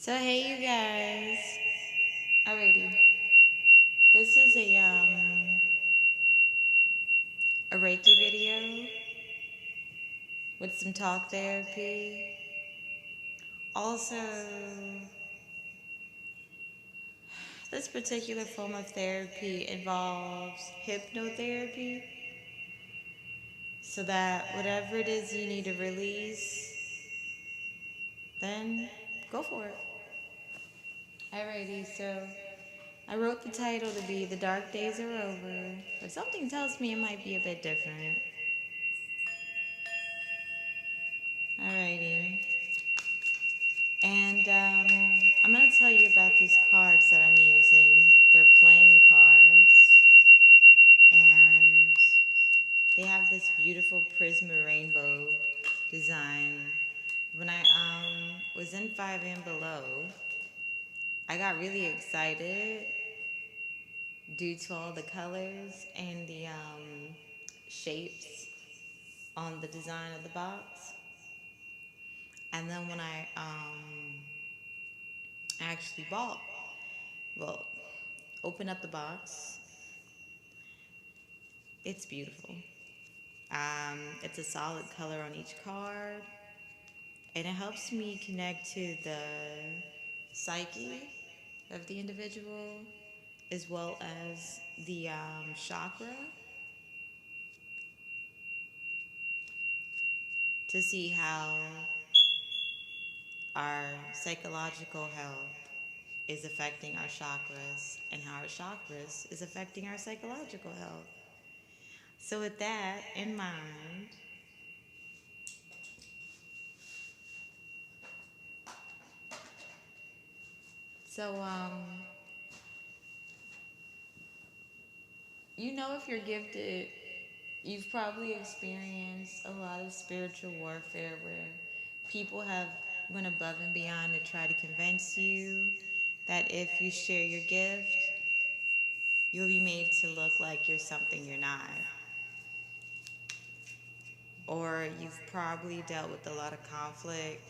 So hey you guys. Alrighty. This is a Reiki video with some talk therapy. Also, this particular form of therapy involves hypnotherapy, so that whatever it is you need to release, then go for it. Alrighty, so I wrote the title to be The Dark Days Are Over, but something tells me it might be a bit different. Alrighty. And I'm going to tell you about these cards that I'm using. They're playing cards. And they have this beautiful prisma rainbow design. When I was in 5 and below, I got really excited due to all the colors and the shapes on the design of the box. And then when I actually open up the box, it's beautiful. It's a solid color on each card, and it helps me connect to the psyche of the individual as well as the chakra, to see how our psychological health is affecting our chakras and how our chakras is affecting our psychological health. So with that in mind, if you're gifted, you've probably experienced a lot of spiritual warfare where people have went above and beyond to try to convince you that if you share your gift, you'll be made to look like you're something you're not. Or you've probably dealt with a lot of conflict,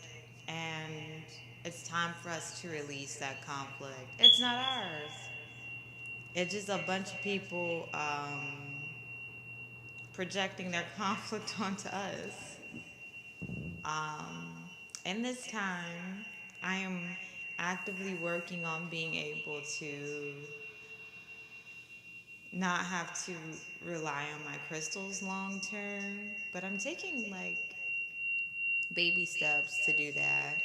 and it's time for us to release that conflict. It's not ours. It's just a bunch of people projecting their conflict onto us. In this time, I am actively working on being able to not have to rely on my crystals long term, but I'm taking baby steps to do that.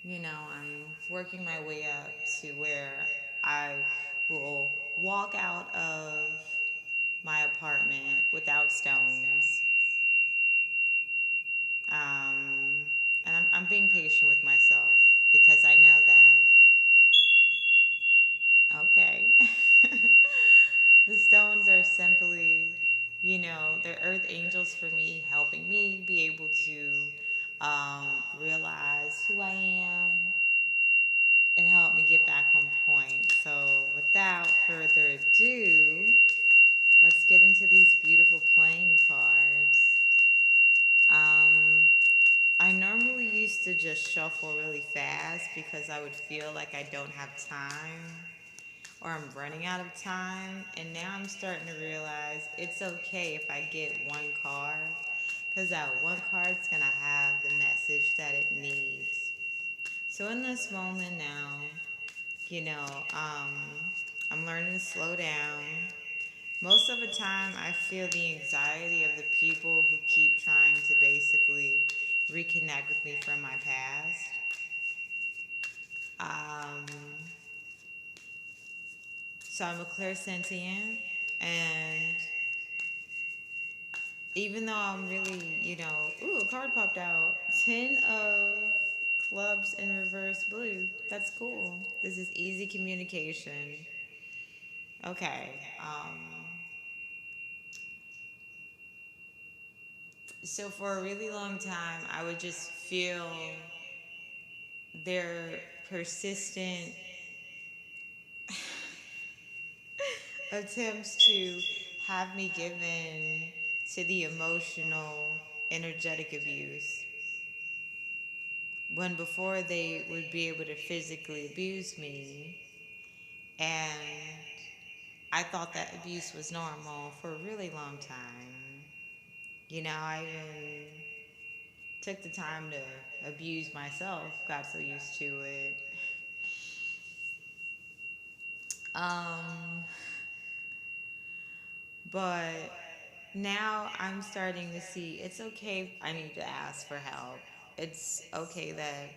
I'm working my way up to where I will walk out of my apartment without stones. And I'm being patient with myself because I know that, okay, the stones are simply, they're earth angels for me, helping me be able to realize who I am and help me get back on point. So without further ado, let's get into these beautiful playing cards. I normally used to just shuffle really fast because I would feel like I don't have time or I'm running out of time. And now I'm starting to realize it's okay if I get one card, because that one card's going to have the message that it needs. So in this moment now, I'm learning to slow down. Most of the time, I feel the anxiety of the people who keep trying to basically reconnect with me from my past. So I'm a clairsentient, and even though I'm really, a card popped out. 10 of clubs in reverse blue. That's cool. This is easy communication. Okay. So for a really long time, I would just feel their persistent attempts to have me given to the emotional, energetic abuse. when before they would be able to physically abuse me, and I thought that abuse was normal for a really long time. You know, I even took the time to abuse myself, got so used to it. Um, but now I'm starting to see it's okay if I need to ask for help. It's okay that,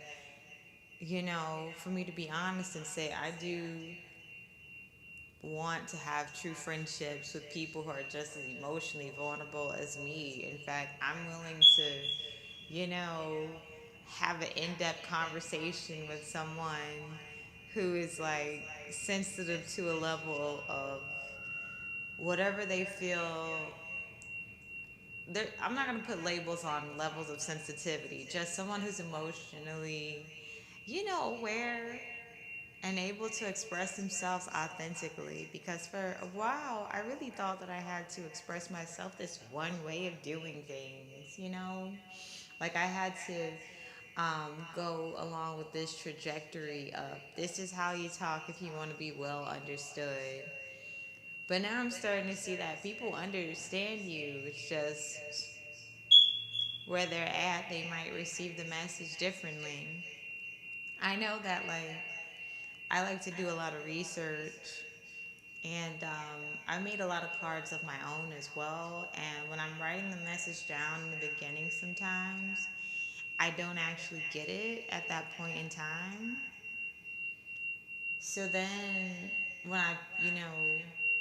for me to be honest and say I do want to have true friendships with people who are just as emotionally vulnerable as me. In fact, I'm willing to, have an in depth conversation with someone who is like sensitive to a level of whatever they feel. I'm not going to put labels on levels of sensitivity, just someone who's emotionally, aware and able to express themselves authentically, because for a while I really thought that I had to express myself this one way of doing things, like I had to go along with this trajectory of this is how you talk if you want to be well understood. But now I'm starting to see that people understand you. It's just where they're at, they might receive the message differently. I know that, like, I like to do a lot of research, and I made a lot of cards of my own as well. And when I'm writing the message down in the beginning, sometimes I don't actually get it at that point in time. So then, when I,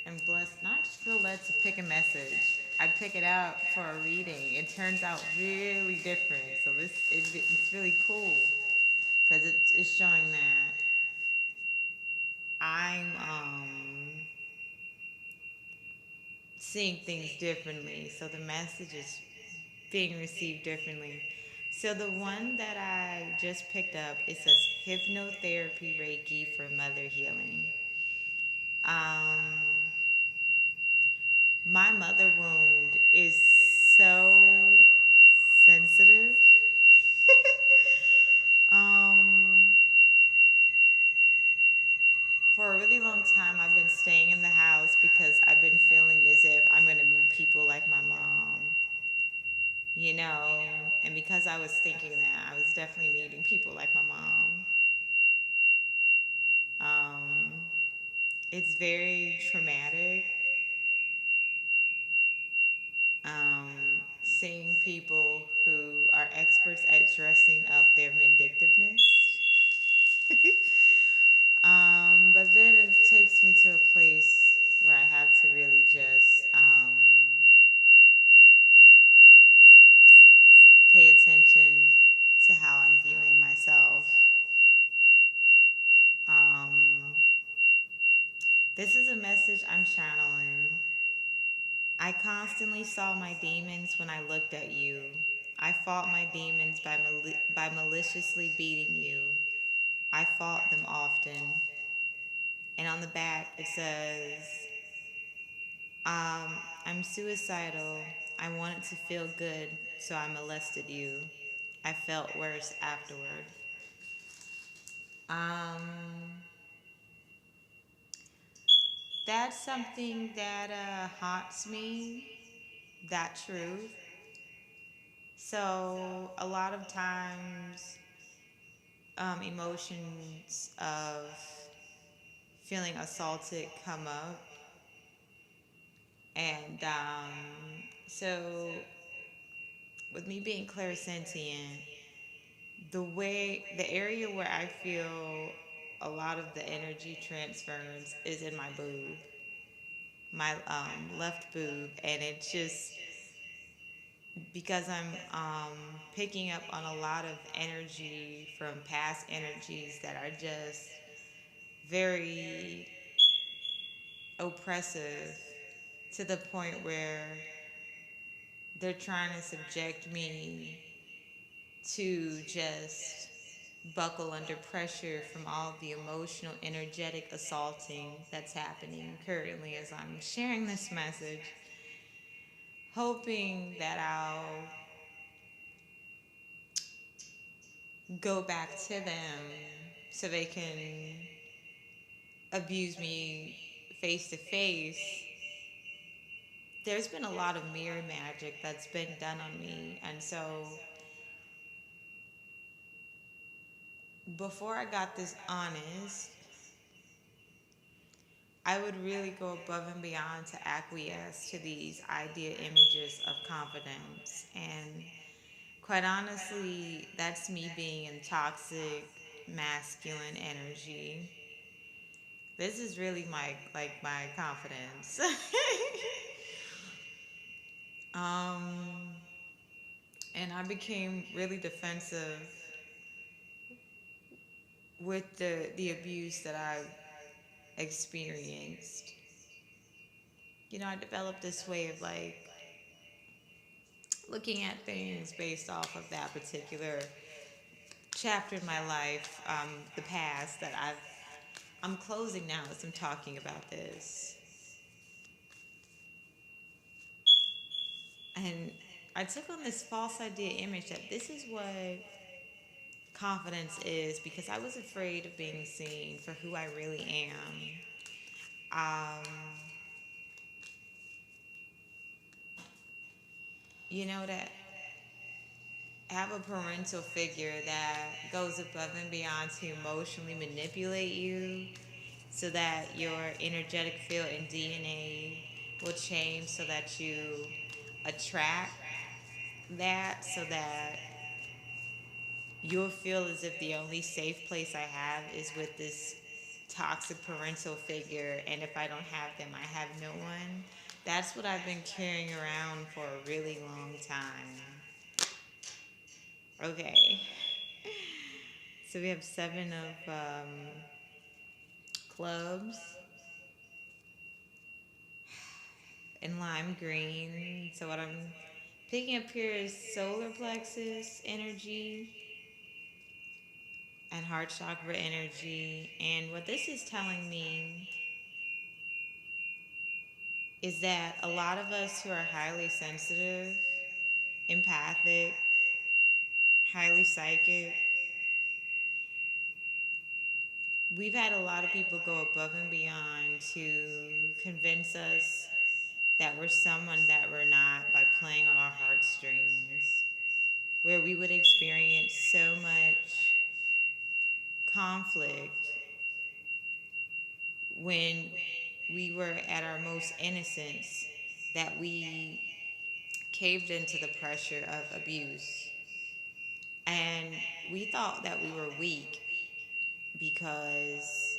am blessed, and I just feel led to pick a message, I pick it out for a reading. It turns out really different. So it's really cool because it's showing that I'm seeing things differently. So the message is being received differently. So the one that I just picked up, it says hypnotherapy Reiki for mother healing. Um, my mother wound is so sensitive. um, for a really long time, I've been staying in the house because I've been feeling as if I'm going to meet people like my mom, you know, and because I was thinking that, I was definitely meeting people like my mom. Um, it's very traumatic, seeing people who are experts at dressing up their vindictiveness. But then it takes me to a place where I have to really just pay attention to how I'm viewing myself. Um, this is a message I'm channeling. I constantly saw my demons when I looked at you. I fought my demons by maliciously beating you. I fought them often. And on the back it says, I'm suicidal. I wanted to feel good, so I molested you. I felt worse afterward. Um, that's something that haunts me, that truth. So a lot of times, emotions of feeling assaulted come up, and so with me being clairsentient, the area where I feel a lot of the energy transference is in my boob, my left boob, and it's just because I'm picking up on a lot of energy from past energies that are just very oppressive to the point where they're trying to subject me to just buckle under pressure from all the emotional, energetic assaulting that's happening currently as I'm sharing this message, hoping that I'll go back to them so they can abuse me face to face, there's been a lot of mirror magic that's been done on me. And so before I got this honest, I would really go above and beyond to acquiesce to these idea images of confidence. And quite honestly, that's me being in toxic masculine energy. This is really my confidence. um and I became really defensive with the abuse that I've experienced. You know, I developed this way of like looking at things based off of that particular chapter in my life, the past that I'm closing now as I'm talking about this. And I took on this false idea image that this is what confidence is because I was afraid of being seen for who I really am. You know, that have a parental figure that goes above and beyond to emotionally manipulate you so that your energetic field and DNA will change so that you attract that, so that you'll feel as if the only safe place I have is with this toxic parental figure, and if I don't have them, I have no one. That's what I've been carrying around for a really long time. Okay. So we have 7 of clubs in lime green. So what I'm picking up here is solar plexus energy and heart chakra energy. And what this is telling me is that a lot of us who are highly sensitive, empathic, highly psychic, we've had a lot of people go above and beyond to convince us that we're someone that we're not by playing on our heartstrings, where we would experience so much conflict when we were at our most innocence, that we caved into the pressure of abuse. And we thought that we were weak because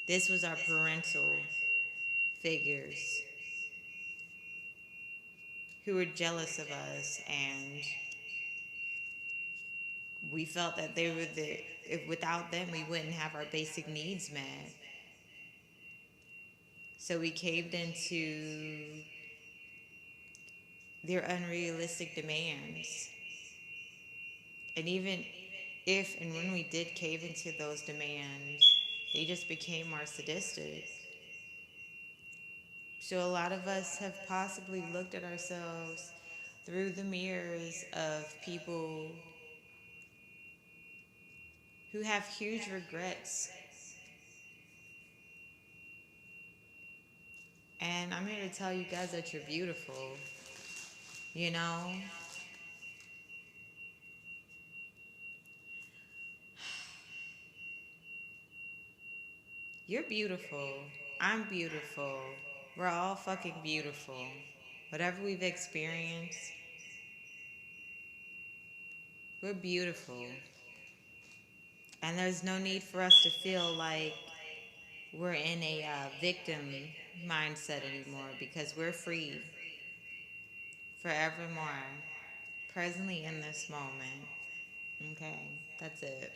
this was our parental figures who were jealous of us, and we felt that they were if without them we wouldn't have our basic needs met. So we caved into their unrealistic demands. And even if and when we did cave into those demands, they just became more sadistic. So a lot of us have possibly looked at ourselves through the mirrors of people who have huge regrets. And I'm here to tell you guys that you're beautiful. You know? You're beautiful. I'm beautiful. We're all fucking beautiful. Whatever we've experienced, we're beautiful. And there's no need for us to feel like we're in a victim mindset anymore, because we're free forevermore, presently in this moment. Okay, that's it.